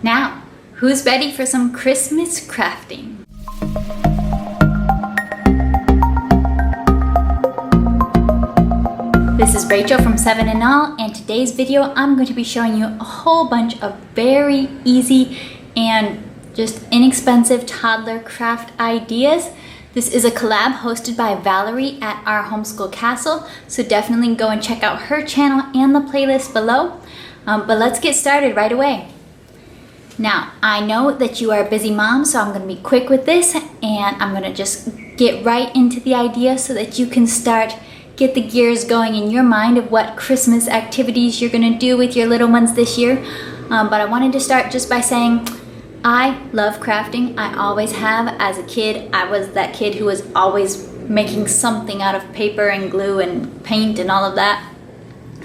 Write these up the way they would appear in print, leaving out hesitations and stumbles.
Now, who's ready for some Christmas crafting? This is Rachel from 7 and All, and today's video I'm going to be showing you a whole bunch of very easy and just inexpensive toddler craft ideas. This is a collab hosted by Valerie at Our Homeschool Castle, so definitely go and check out her channel and the playlist below. But let's get started right away. Now, I know that you are a busy mom, so I'm going to be quick with this, and I'm going to just get right into the idea so that you can get the gears going in your mind of what Christmas activities you're going to do with your little ones this year. But I wanted to start just by saying I love crafting. I always have. As a kid, I was that kid who was always making something out of paper and glue and paint and all of that.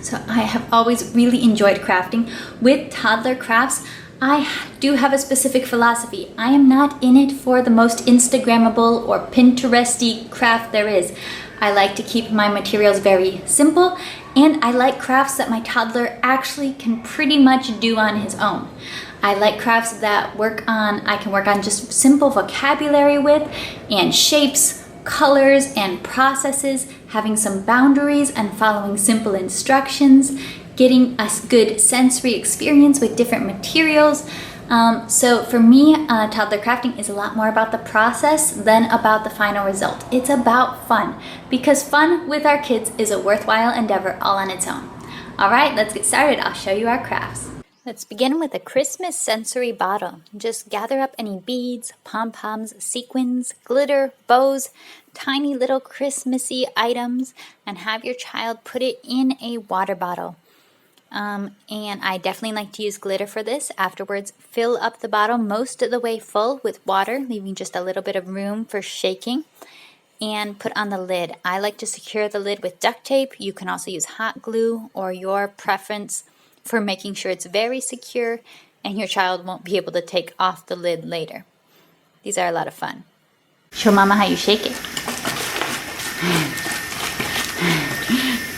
So I have always really enjoyed crafting. With toddler crafts, I do have a specific philosophy. I am not in it for the most Instagrammable or Pinteresty craft there is. I like to keep my materials very simple, and I like crafts that my toddler actually can pretty much do on his own. I like crafts that I can work on just simple vocabulary with, and shapes, colors, and processes, having some boundaries and following simple instructions, getting a good sensory experience with different materials. So for me, toddler crafting is a lot more about the process than about the final result. It's about fun, because fun with our kids is a worthwhile endeavor all on its own. All right, let's get started. I'll show you our crafts. Let's begin with a Christmas sensory bottle. Just gather up any beads, pom-poms, sequins, glitter, bows, tiny little Christmassy items, and have your child put it in a water bottle. And I definitely like to use glitter for this. Afterwards, fill up the bottle most of the way full with water, leaving just a little bit of room for shaking, and put on the lid. I like to secure the lid with duct tape. You can also use hot glue or your preference for making sure it's very secure and your child won't be able to take off the lid later. These are a lot of fun. Show Mama how you shake it.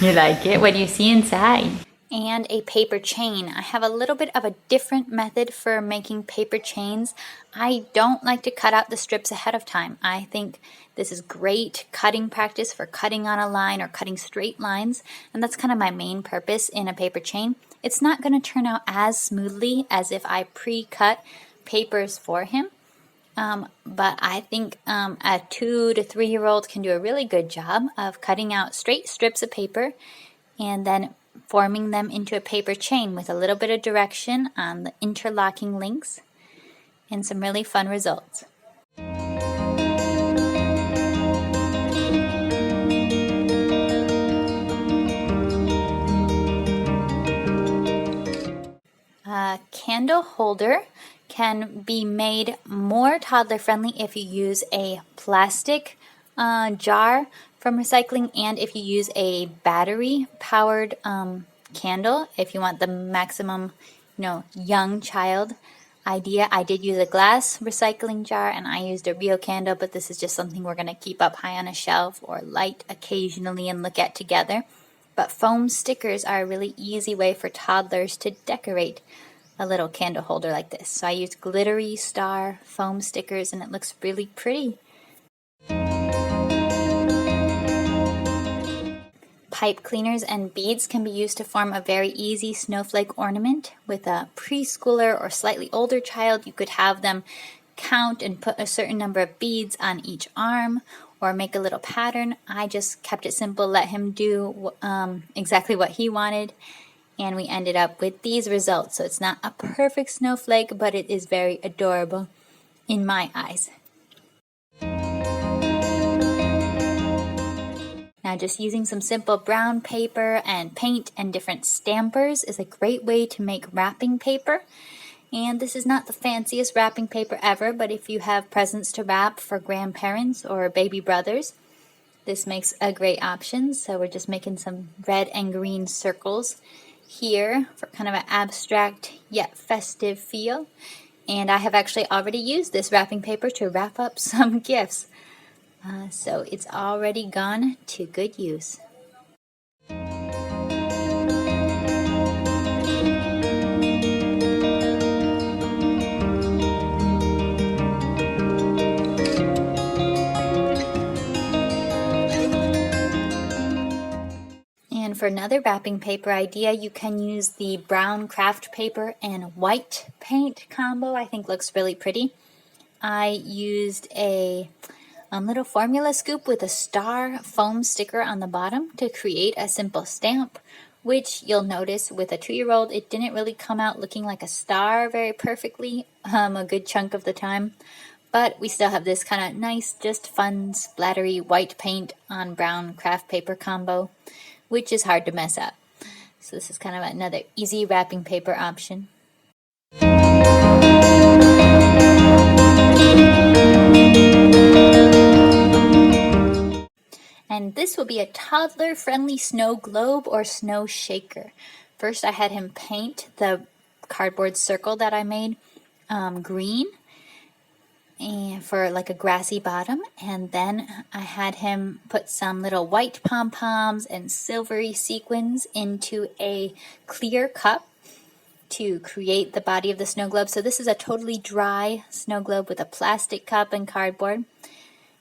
You like it? What do you see inside? And a paper chain. I have a little bit of a different method for making paper chains. I don't like to cut out the strips ahead of time. I think this is great cutting practice for cutting on a line or cutting straight lines, and that's kind of my main purpose in a paper chain. It's not going to turn out as smoothly as if I pre-cut papers for him, but I think a 2 to 3 year old can do a really good job of cutting out straight strips of paper and then forming them into a paper chain with a little bit of direction on the interlocking links and some really fun results. A candle holder can be made more toddler friendly if you use a plastic jar from recycling, and if you use a battery powered candle, if you want the maximum young child idea. I did use a glass recycling jar and I used a real candle, but this is just something we're going to keep up high on a shelf or light occasionally and look at together. But foam stickers are a really easy way for toddlers to decorate a little candle holder like this. So I used glittery star foam stickers and it looks really pretty. Pipe cleaners and beads can be used to form a very easy snowflake ornament. With a preschooler or slightly older child, you could have them count and put a certain number of beads on each arm or make a little pattern. I just kept it simple, let him do exactly what he wanted, and we ended up with these results. So it's not a perfect snowflake, but it is very adorable in my eyes. Now, just using some simple brown paper and paint and different stampers is a great way to make wrapping paper. And this is not the fanciest wrapping paper ever, but if you have presents to wrap for grandparents or baby brothers, this makes a great option. So we're just making some red and green circles here for kind of an abstract yet festive feel. And I have actually already used this wrapping paper to wrap up some gifts. So it's already gone to good use. for another wrapping paper idea, you can use the brown craft paper and white paint combo. I think looks really pretty. I used a little formula scoop with a star foam sticker on the bottom to create a simple stamp, which you'll notice with a 2-year-old, it didn't really come out looking like a star very perfectly a good chunk of the time. But we still have this kind of nice, just fun, splattery white paint on brown craft paper combo, which is hard to mess up. So this is kind of another easy wrapping paper option. And this will be a toddler-friendly snow globe or snow shaker. First, I had him paint the cardboard circle that I made green and for like a grassy bottom, and then I had him put some little white pom-poms and silvery sequins into a clear cup to create the body of the snow globe. So this is a totally dry snow globe with a plastic cup and cardboard.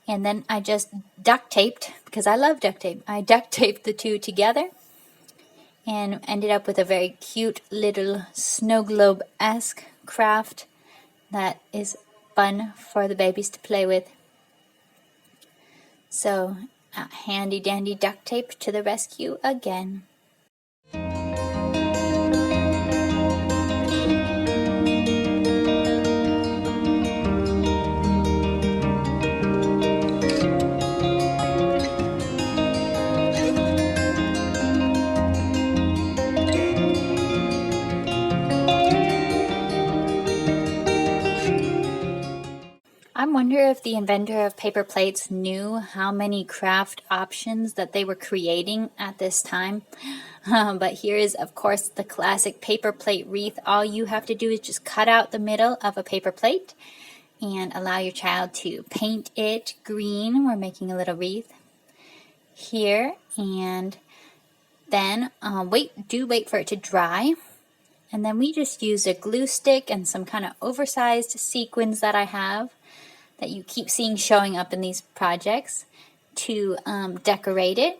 And then I just duct taped, because I love duct tape, I duct taped the two together and ended up with a very cute little snow globe-esque craft that is fun for the babies to play with. So handy dandy duct tape to the rescue again. I wonder if the inventor of paper plates knew how many craft options that they were creating at this time. But here is, of course, the classic paper plate wreath. All you have to do is just cut out the middle of a paper plate and allow your child to paint it green. We're making a little wreath here, and then wait for it to dry. And then we just use a glue stick and some kind of oversized sequins that I have that you keep seeing showing up in these projects to decorate it.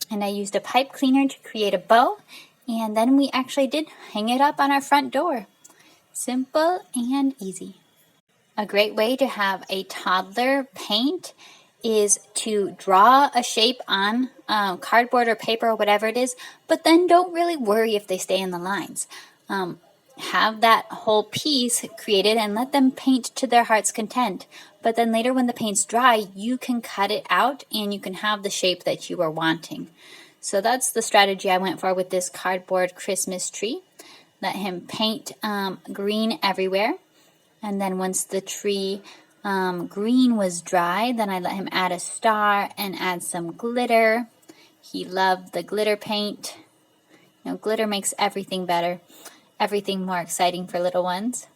And I used a pipe cleaner to create a bow, and then we actually did hang it up on our front door. Simple and easy. A great way to have a toddler paint is to draw a shape on cardboard or paper or whatever it is, but then don't really worry if they stay in the lines. Have that whole piece created and let them paint to their heart's content. But then later when the paint's dry, you can cut it out and you can have the shape that you are wanting. So that's the strategy I went for with this cardboard Christmas tree. Let him paint green everywhere. And then once the tree green was dry, then I let him add a star and add some glitter. He loved the glitter paint. You know, glitter makes everything better, everything more exciting for little ones.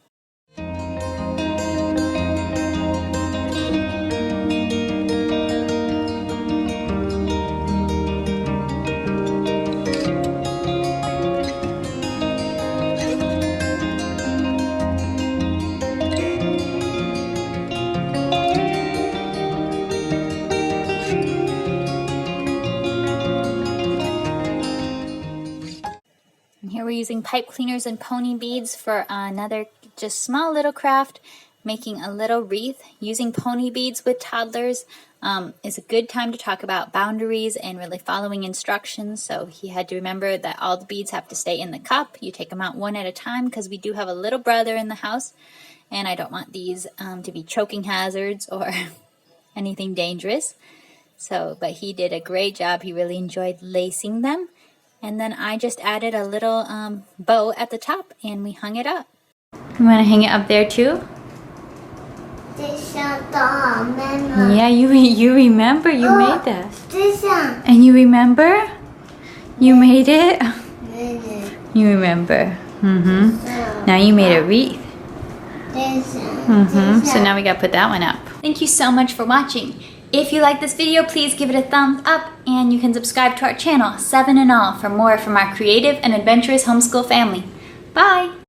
Here we're using pipe cleaners and pony beads for another just small little craft, making a little wreath. Using pony beads with toddlers is a good time to talk about boundaries and really following instructions. So he had to remember that all the beads have to stay in the cup. You take them out one at a time because we do have a little brother in the house and I don't want these to be choking hazards or anything dangerous. So, but he did a great job. He really enjoyed lacing them. And then I just added a little bow at the top and we hung it up. You want to hang it up there too? Yeah, you remember you made that. And you remember? You made it? You remember. Now you made a wreath. So now we got to put that one up. Thank you so much for watching. If you like this video, please give it a thumbs up, and you can subscribe to our channel, 7 in All, for more from our creative and adventurous homeschool family. Bye!